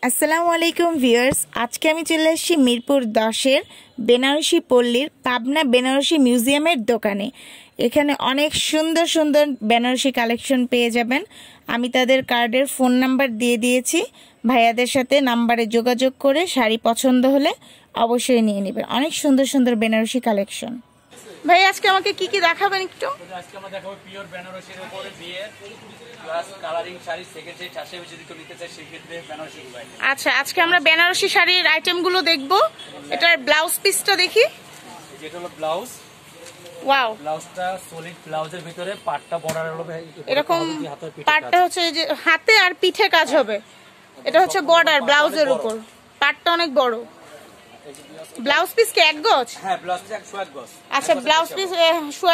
আসসালামু আলাইকুম ভিউয়ার্স, আজকে আমি চলে এসেছি মিরপুর 10-এর বেনারসি পল্লীর পাবনা বেনারসি মিউজিয়ামের দোকানে। এখানে অনেক সুন্দর সুন্দর বেনারসি কালেকশন পেয়ে যাবেন। আমি তাদের কার্ডের ফোন নাম্বার দিয়ে দিয়েছি, ভাইয়াদের সাথে নাম্বারে যোগাযোগ করে শাড়ি পছন্দ হলে অবশ্যই নিয়ে নেবেন। অনেক সুন্দর সুন্দর বেনারসি কালেকশন। ভাই আজকে আমাকে কি কি দেখাবেন একটু? আজকে আমরা দেখাবো পিওর বেনারসির উপরে বিয়ের plus colouring sari second set আসে যদি কেউ নিতে চায় সেই ক্ষেত্রে বেনারসি গুলো। আচ্ছা, আজকে আমরা বেনারসি শাড়ির আইটেমগুলো দেখব। এটার ব্লাউজ পিসটা দেখি। যেটা হলো ব্লাউজ। ওয়াও, ব্লাউজটা সলিড ব্লাউজের ভিতরে পাটটা বর্ডার হবে এরকম, পাটটা হচ্ছে যে হাতে আর পিঠে কাজ হবে। এটা হচ্ছে বর্ডার ব্লাউজের উপর, পাটটা অনেক বড়। ব্লাউজ পিস কি 1 গজ? হ্যাঁ, ব্লাউজ পিস 1 গজ। আচ্ছা, ব্লাউজ পিস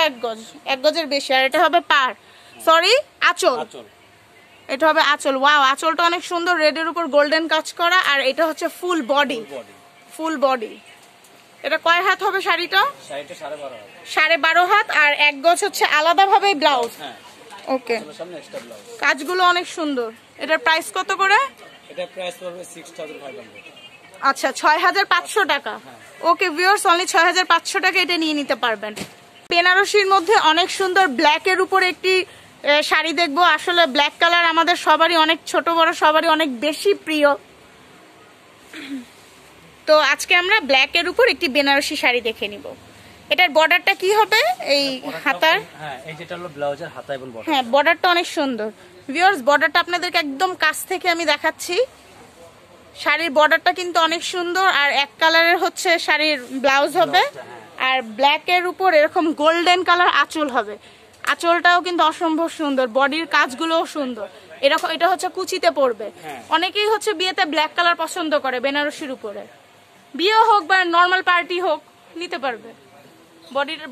1 গজ, 1 গজের বেশি। আর এটা হবে পার, সরি আঁচল। এটা হবে আঁচল। ওয়াও, আঁচলটা অনেক সুন্দর, রেডের উপর গোল্ডেন কাজ করা। আর এটা হচ্ছে ফুল বডি, ফুল বডি। এটা কয় হাত হবে শাড়িটা? শাড়িটা 12.5 হাত। 12.5 হাত। আর 1 গজ হচ্ছে আলাদাভাবে ব্লাউজ। হ্যাঁ, ওকে। সামনে এক্সট্রা ব্লাউজ। কাজগুলো অনেক সুন্দর। এটার প্রাইস কত করে? এটা প্রাইস পড়বে 6500। আচ্ছা, 6500 টাকা। ওকে ভিউয়ার্স, অনলি 6500 টাকা এটা নিয়ে নিতে পারবেন। বেনারসির মধ্যে অনেক সুন্দর ব্ল্যাক এর উপর একটি শাড়ি দেখবো। আসলে ব্ল্যাক কালার আমাদের সবারই, অনেক ছোট বড় সবারই অনেক বেশি প্রিয়। তো আজকে আমরা ব্ল্যাক এর উপর একটি বেনারসি শাড়ি দেখে নিব। এটার বর্ডারটা কি হবে? এই হাতার, হ্যাঁ, এই যেটা হলো ব্লাউজের হাতা এবং বর্ডার। হ্যাঁ, বর্ডারটা অনেক সুন্দর। ভিউয়ার্স, বর্ডারটা আপনাদেরকে একদম কাছ থেকে আমি দেখাচ্ছি। শাড়ির বর্ডারটা কিন্তু অনেক সুন্দর। আর এক কালারের হচ্ছে শাড়ির ব্লাউজ হবে, আর ব্ল্যাক এর উপর এরকম গোল্ডেন কালার আঁচল হবে। আঁচলটাও কিন্তু অসম্ভব সুন্দর, বডির কাজগুলোও সুন্দর। এরকম এটা হচ্ছে কুচিতে পড়বে। অনেকেই হচ্ছে বিয়েতে ব্ল্যাক কালার পছন্দ করে বেনারসির উপরে, বিয়ে হোক বা নর্মাল পার্টি হোক নিতে পারবে।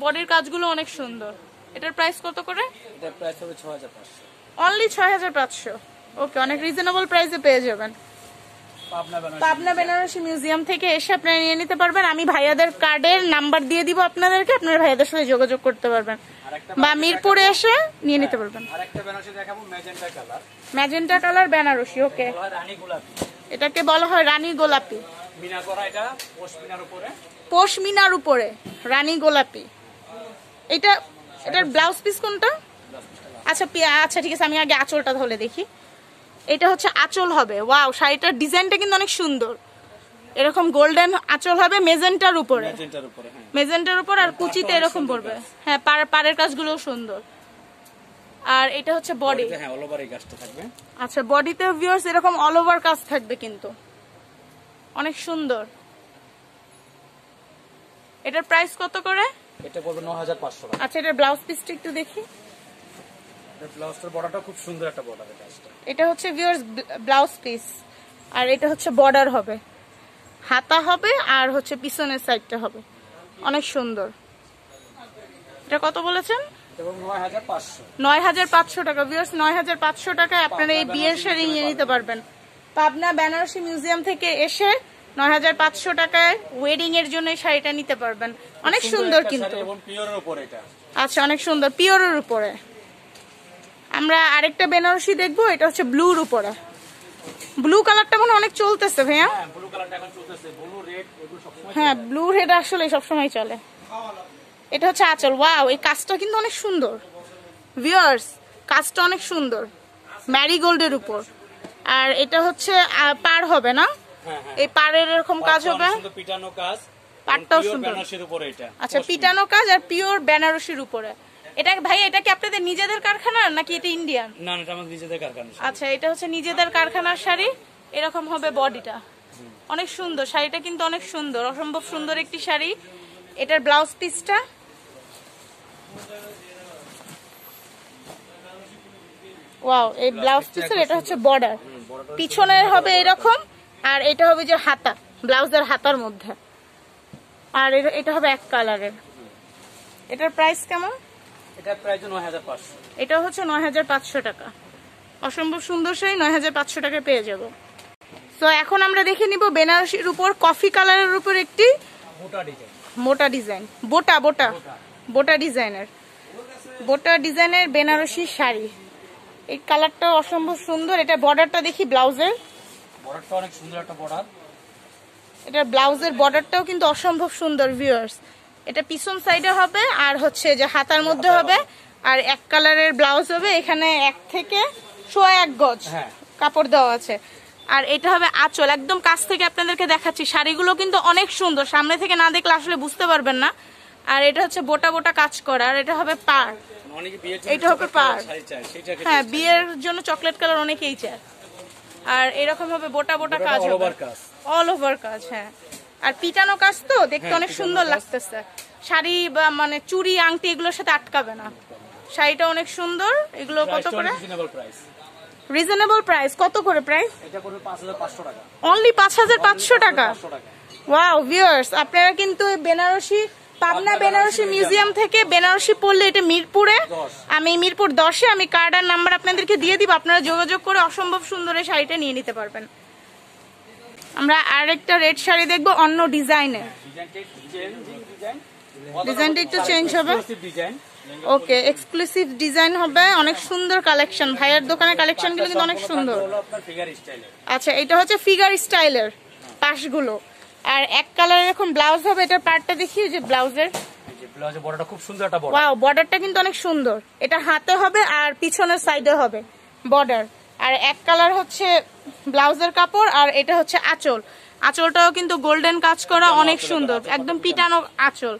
বডির কাজগুলো অনেক সুন্দর। এটার প্রাইস কত করে? এটার প্রাইস হবে 6500। অনলি 6500। ওকে, অনেক রিজনেবল প্রাইসে পেয়ে যাবেন। পাবনা বেনারসি মিউজিয়াম থেকে এসে আপনারা নিয়ে নিতে পারবেন। আমি ভাইয়াদের কার্ডের নাম্বার দিয়ে দিব আপনাদেরকে, আপনারা ভাইয়াদের সাথে যোগাযোগ করতে পারবেন বা মিরপুরে এসে নিয়ে নিতে পারবেন। আরেকটা বেনারসি দেখাবো, magenta colour. Magenta colour Banarasi. Okay, রানী গোলাপি। এটাকে বলা হয় রানী গোলাপি। মিনা করা, এটা পশমিনার উপরে। পশমিনার উপরে রানী গোলাপি। এটার ব্লাউজ পিস কোনটা? আচ্ছা আচ্ছা, ঠিক আছে, আমি আগে আঁচলটা ধরে দেখি। এটা হচ্ছে আঁচল হবে। ওয়াও, শাড়িটার ডিজাইনটা কিন্তু অনেক সুন্দর। এরকম গোল্ডেন আঁচল হবে মেজেন্টার উপরে, মেজেন্টার উপর। আর কুচিতে এরকম পড়বে। হ্যাঁ, পাড়ের কাজগুলো সুন্দর। আর এটা হচ্ছে বডি। হ্যাঁ, অল ওভার এই কাজটা থাকবে। আচ্ছা, বডিতে ভিউয়ার্স এরকম অল ওভার কাজ থাকবে কিন্তু অনেক সুন্দর। এটার প্রাইস কত করে? এটা পড়বে 9500 টাকা। আচ্ছা, এটার ব্লাউজ পিসটা একটু দেখি। ব্লাউজটার বর্ডারটা খুব সুন্দর একটা বর্ডার। এটা হচ্ছে ভিউয়ার্স ব্লাউজ পিস। আর এটা হচ্ছে বর্ডার হবে, হাতা হবে, আর হচ্ছে পিছনের সাইডটা হবে। অনেক সুন্দর। এটা কত বলেছেন? 9500 টাকা। ভিউয়ার্স, 9500 টাকায় আপনারা এই বিয়ের শাড়ি নিয়ে নিতে পারবেন। পাবনা বেনারসি মিউজিয়াম থেকে এসে 9500 টাকায় ওয়েডিং এর জন্য এই শাড়িটা নিতে পারবেন। অনেক সুন্দর কিন্তু। আচ্ছা, অনেক সুন্দর, পিওরের উপরে। আমরা আরেকটা বেনারসি দেখবো, এটা হচ্ছে ব্লুর উপরে। ব্লু কালারটা মনে অনেক চলতেছে ভাইয়া। হ্যাঁ, ব্লু রেড আসলে সবসময় চলে। এটা হচ্ছে আঁচল। ওয়াও, এই কাজটা কিন্তু অনেক সুন্দর। ভিউয়ার্স, কাজটা অনেক সুন্দর, ম্যারিগোল্ডের উপর। আর এটা হচ্ছে পার হবে না, এই পাড়ের এরকম কাজ হবে, পাড়টাও সুন্দর। আচ্ছা, পিটানো কাজ আর পিওর বেনারসির উপরে। এটা ভাই, এটা কি আপনাদের নিজেদের কারখানা নাকি এটা ইন্ডিয়ান? না, এটা আমাদের নিজেদের কারখানা। আচ্ছা, এটা হচ্ছে নিজেদের কারখানার শাড়ি। এরকম হবে বডিটা, অনেক সুন্দর। শাড়িটা কিন্তু অনেক সুন্দর, অসম্ভব সুন্দর একটি শাড়ি। এটার ব্লাউজ পিসটা, ওয়াও, এই ব্লাউজ পিসের এটা হচ্ছে বর্ডার, পিছনে হবে এরকম। আর এটা হবে যে হাতা, ব্লাউজের হাতার মধ্যে। আর এটা হবে এক কালারের। এটার প্রাইস কেমন? এটা প্রাইস 9500। এটা হচ্ছে 9500 টাকা। অসম্ভব সুন্দর শাড়ি 9500 টাকায় পেয়ে যাব। তো এখন আমরা দেখে নিব বেনারসির উপর কফি কালারের উপর একটি মোটা ডিজাইন, বোটা ডিজাইনের। বোটা ডিজাইনের বেনারসি শাড়ি, এই কালারটা অসম্ভব সুন্দর। এটা বর্ডারটা দেখি, ব্লাউজের বর্ডারটা অনেক সুন্দর একটা বর্ডার। এটা ব্লাউজের বর্ডারটাও কিন্তু অসম্ভব সুন্দর ভিউয়ার্স। এটা পিছন সাইডে হবে আর হচ্ছে যে হাতার মধ্যে হবে, আর এক কালারের ব্লাউজ হবে। এখানে 1 থেকে 1.25 গজ কাপড় দেওয়া আছে। আর এটা হবে আঁচল। একদম কাছ থেকে আপনাদেরকে দেখাচ্ছি, শাড়িগুলো কিন্তু অনেক সুন্দর, সামনে থেকে না দেখলে আসলে বুঝতে পারবেন না। আর এটা হচ্ছে বোটা বোটা কাজ করা, আর এটা হবে পাড়, এটা হবে পাড়। হ্যাঁ, বিয়ের জন্য চকলেট কালার অনেকেই চায়। আর এরকম হবে বোটা বোটা কাজ হবে, অল ওভার কাজ। হ্যাঁ, আর পিটানো কাজ তো দেখতে অনেক সুন্দর লাগতেছে। শাড়ি বা মানে চুড়ি আংটি এগুলোর সাথে আটকাবে না। শাড়িটা অনেক সুন্দর। এগুলো কত করে? Reasonable price. কত করে প্রাইস? এটা পড়বে 5500 টাকা। অনলি 5500 টাকা। ওয়াও ভিউয়ার্স, আপনারা কিন্তু বেনারসি, পাবনা বেনারসি মিউজিয়াম থেকে বেনারসি পড়লে, এটা মিরপুরে, আমি মিরপুর 10-এ, আমি কার্ড আর নাম্বার আপনাদেরকে দিয়ে দিব, আপনারা যোগাযোগ করে অসম্ভব সুন্দর এই শাড়িটা নিয়ে নিতে পারবেন। আমরা আরেকটা রেড শাড়ি দেখবো অন্য ডিজাইনের। ডিজাইনটা একটু চেঞ্জ হবে। ওকে, এক্সক্লুসিভ ডিজাইন হবে, অনেক সুন্দর কালেকশন। ভাইয়ের দোকানের কালেকশন গুলো কিন্তু অনেক সুন্দর। আচ্ছা, এটা হচ্ছে ফিগার স্টাইলের পাশগুলো, আর এক কালারের এখন ব্লাউজ হবে। এটা পার্টটা দেখি, যে ব্লাউজের বর্ডারটা খুব সুন্দর একটা বর্ডার। ওয়াও, বর্ডারটা কিন্তু অনেক সুন্দর। এটা হাতে হবে আর পিছনের সাইডে হবে বর্ডার। আর এক কালার হচ্ছে ব্লাউজের কাপড়, আর এটা হচ্ছে আঁচল। আঁচলটাও কিন্তু গোল্ডেন কাজ করা, অনেক সুন্দর, একদম পিটানো আঁচল।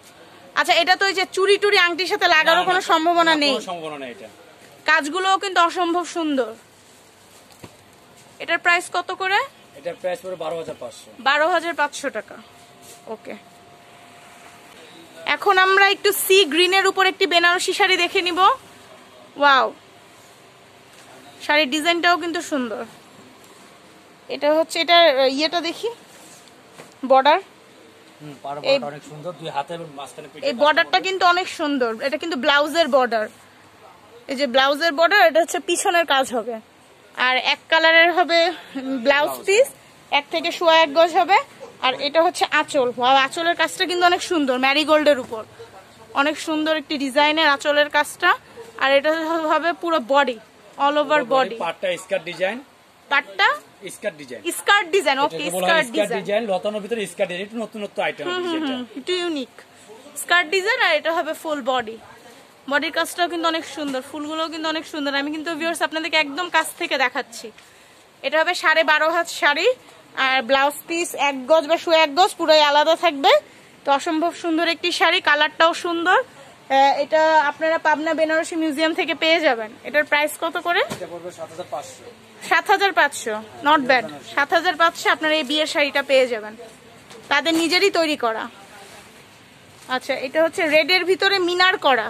আচ্ছা, এটা তো এই যে চুরি টুরি আংটির সাথে লাগারও কোনো সম্ভাবনা নেই। কাজগুলোও কিন্তু অসম্ভব সুন্দর। এটার প্রাইস কত করে? এটার প্রাইস পড়বে 12500। 12500 টাকা। ওকে, এখন আমরা একটু সি গ্রিনের উপর একটি বেনারসি শাড়ি দেখে নিব। ওয়াও, শাড়ির ডিজাইনটাও কিন্তু সুন্দর। এটা হচ্ছে, এটা ইয়েটা দেখি, বর্ডার, অনেক সুন্দর, দুই হাতে এবং মাঝখানে এই বর্ডারটা কিন্তু অনেক সুন্দর। এটা কিন্তু ব্লাউজের বর্ডার, এই যে ব্লাউজের বর্ডার, এটা হচ্ছে পিছনের কাজ হবে। আর এক কালারের হবে ব্লাউজ পিস, 1 থেকে 1.25 গজ হবে। আর এটা হচ্ছে আঁচল। আঁচলের কাজটা কিন্তু অনেক সুন্দর, ম্যারিগোল্ডের উপর অনেক সুন্দর একটি ডিজাইনের আঁচলের কাজটা। আর এটা হবে পুরো বডি, অল ওভার বডি। পাটটা স্কার্ট ডিজাইন, পাটটা স্কার্ট ডিজাইন, স্কার্ট ডিজাইন। ওকে, স্কার্ট ডিজাইন, লতানোর ভিতরে স্কার্ট ডিজাইন, একটু নতুনত্ব আইটেম, একটু ইউনিক স্কার্ট ডিজাইন। আর এটা হবে ফুল বডি, বডির কাজটাও কিন্তু অনেক সুন্দর, ফুলগুলোও কিন্তু অনেক সুন্দর। আমি কিন্তু ভিউয়ার্স আপনাদেরকে একদম কাছ থেকে দেখাচ্ছি। এটা হবে 12.5 হাত শাড়ি, আর ব্লাউজ পিস 1 গজ বা 1.25 গজ পুরোই আলাদা থাকবে। তো অসম্ভব সুন্দর একটি শাড়ি, কালারটাও সুন্দর। এটা আপনারা পাবনা বেনারসি মিউজিয়াম থেকে পেয়ে যাবেন। এটার প্রাইস কত করে? এটা পড়বে 7500। 7500, নট ব্যাড। 7500 আপনারা এই বিয়ের শাড়িটা পেয়ে যাবেন, তাদের নিজেরই তৈরি করা। আচ্ছা, এটা হচ্ছে রেডের ভিতরে মিনার করা,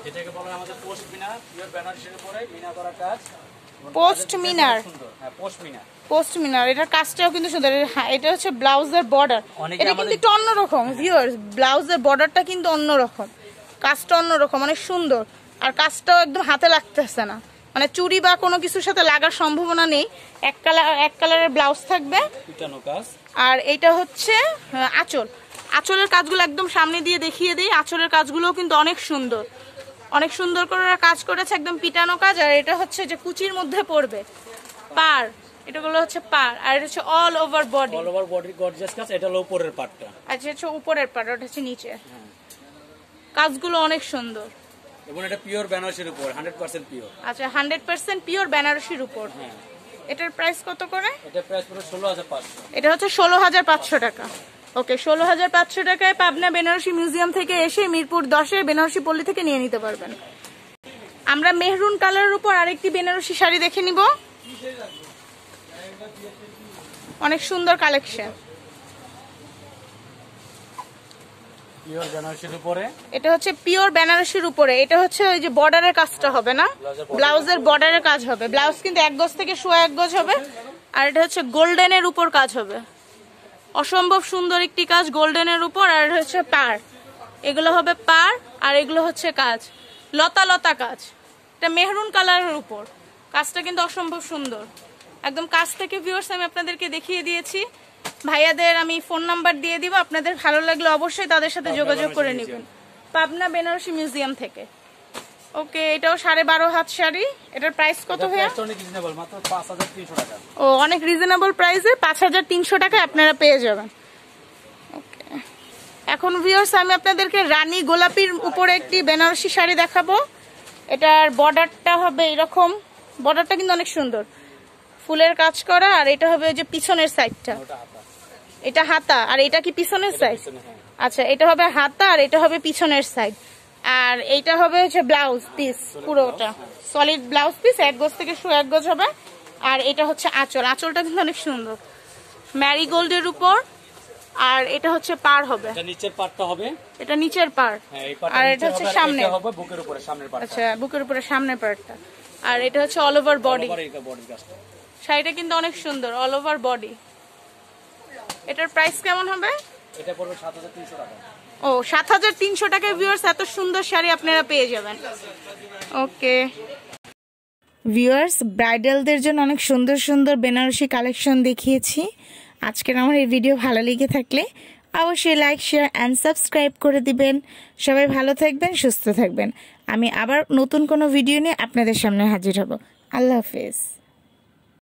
এটাকে বলা হয় আমাদের পোস্ট মিনার, পিওর বেনারসির উপরে মিনা করা কাজ। পোস্ট মিনার, হ্যাঁ পোস্ট মিনার, পোস্ট মিনার। এটার কাজটাও কিন্তু সুন্দর। এটা হচ্ছে ব্লাউজের বর্ডার, এটা কিন্তু একটু অন্যরকম ভিউয়ার্স। ব্লাউজের বর্ডারটা কিন্তু অন্যরকম, কাজটা অন্যরকম, অনেক সুন্দর। আর কাজটাও একদম হাতে লাগতেছে না, মানে চুড়ি বা কোনো কিছুর সাথে লাগার সম্ভাবনা নেই। এক কালারের ব্লাউজ থাকবে, পিটানো কাজ। আর এইটা হচ্ছে আঁচল। আঁচলের কাজগুলো একদম সামনে দিয়ে দেখিয়ে দিই। আঁচলের কাজগুলোও কিন্তু অনেক সুন্দর, অনেক সুন্দর করে কাজ করেছে, একদম পিটানো কাজ। আর এটা হচ্ছে যে কুচির মধ্যে পড়বে পার, এটাগুলো হচ্ছে পার। আর এটা হচ্ছে all over body, all over body gorgeous কাজ। এটা হলো উপরের পার্টটা, আচ্ছা হচ্ছে উপরের পার্ট, ওটা হচ্ছে নিচে। কাজগুলো অনেক সুন্দর, এবং এটা পিওর বেনারসির উপর, 100% পিওর। আচ্ছা, 100% পিওর বেনারসির উপর। এটার প্রাইস কত করে? এটা প্রাইস পুরো 16500। এটা হচ্ছে 16500 টাকা। ওকে, 16500 টাকায় পাবনা বেনারসি মিউজিয়াম থেকে এসে মিরপুর 10-এর বেনারসি পল্লী থেকে নিয়ে নিতে পারবেন। আমরা মেহরুন কালারের উপর আরেকটি বেনারসি শাড়ি দেখে নিব, অনেক সুন্দর কালেকশন। পিওর বেনারসির উপরে, এটা হচ্ছে পিওর বেনারসির উপরে। এটা হচ্ছে ওই যে বর্ডারের কাজটা হবে না, ব্লাউজের বর্ডারের কাজ হবে। ব্লাউজ কিন্তু 1 গজ থেকে 1.25 গজ হবে। আর এটা হচ্ছে গোল্ডেনের উপর কাজ হবে, অসম্ভব সুন্দর একটি কাজ গোল্ডেনের উপর। আর হচ্ছে পার, এগুলো হবে পার, আর এগুলো হচ্ছে কাজ লতা লতা কাজ। এটা মেহরুন কালারের উপর, কাজটা কিন্তু অসম্ভব সুন্দর। একদম কাছ থেকে ভিউয়ার্স আমি আপনাদেরকে দেখিয়ে দিয়েছি। ভাইয়াদের আমি ফোন নাম্বার দিয়ে দিব, আপনাদের ভালো লাগলে অবশ্যই তাদের সাথে যোগাযোগ করে নেবেন, পাবনা বেনারসি মিউজিয়াম থেকে। ওকে, এটাও 12.5 হাত শাড়ি। এটার প্রাইস কত ভাইয়া? প্রাইসটা অনেক রিজনেবল, মাত্র 5300 টাকা। ও, অনেক রিজনেবল প্রাইসে 5300 টাকায় আপনারা পেয়ে যাবেন। ওকে, এখন ভিউয়ার্স আমি আপনাদেরকে রানী গোলাপির উপরে একটি বেনারসি শাড়ি দেখাবো। এটার বর্ডারটা হবে এরকম, বর্ডারটা কিন্তু অনেক সুন্দর, ফুলের কাজ করা। আর এটা হবে ওই যে পিছনের সাইডটা, এটা হাতা, আর এটা কি পিছনের সাইড? আচ্ছা, এটা হবে হাতা আর এটা হবে পিছনের সাইড। আর এইটা হবে হচ্ছে ব্লাউজ পিস, পুরোটা সলিড ব্লাউজ পিস, 1 গজ থেকে 1 গজ হবে। আর এটা হচ্ছে আঁচল, আঁচলটা কিন্তু অনেক সুন্দর ম্যারিগোল্ডের উপর। আর এটা হচ্ছে পার হবে, এটা নিচের পার্টটা হবে, এটা নিচের পার। হ্যাঁ এই পার্টটা আর নিচে এটা হচ্ছে হবে, সামনে এটা হবে বুকের উপরে সামনের পার্টটা। আচ্ছা, বুকের উপরে সামনের পার্টটা। আর এটা হচ্ছে অল ওভার বডি। আবার এটা বডির কাজটা। শাড়িটা কিন্তু অনেক সুন্দর, অল ওভার বডি। এটার প্রাইস কেমন হবে? এটা পড়বে 7300 টাকা। ও, 7300 টাকায় ভিউয়ার্স এত সুন্দর শাড়ি আপনারা পেয়ে যাবেন। ওকে ভিউয়ার্স, ব্রাইডালদের জন্য অনেক সুন্দর সুন্দর বেনারসি কালেকশন দেখিয়েছি। আজকের আমার এই ভিডিও ভালো লেগে থাকলে অবশ্যই লাইক, শেয়ার অ্যান্ড সাবস্ক্রাইব করে দিবেন। সবাই ভালো থাকবেন, সুস্থ থাকবেন। আমি আবার নতুন কোনো ভিডিও নিয়ে আপনাদের সামনে হাজির হব। আল্লাহ হাফেজ।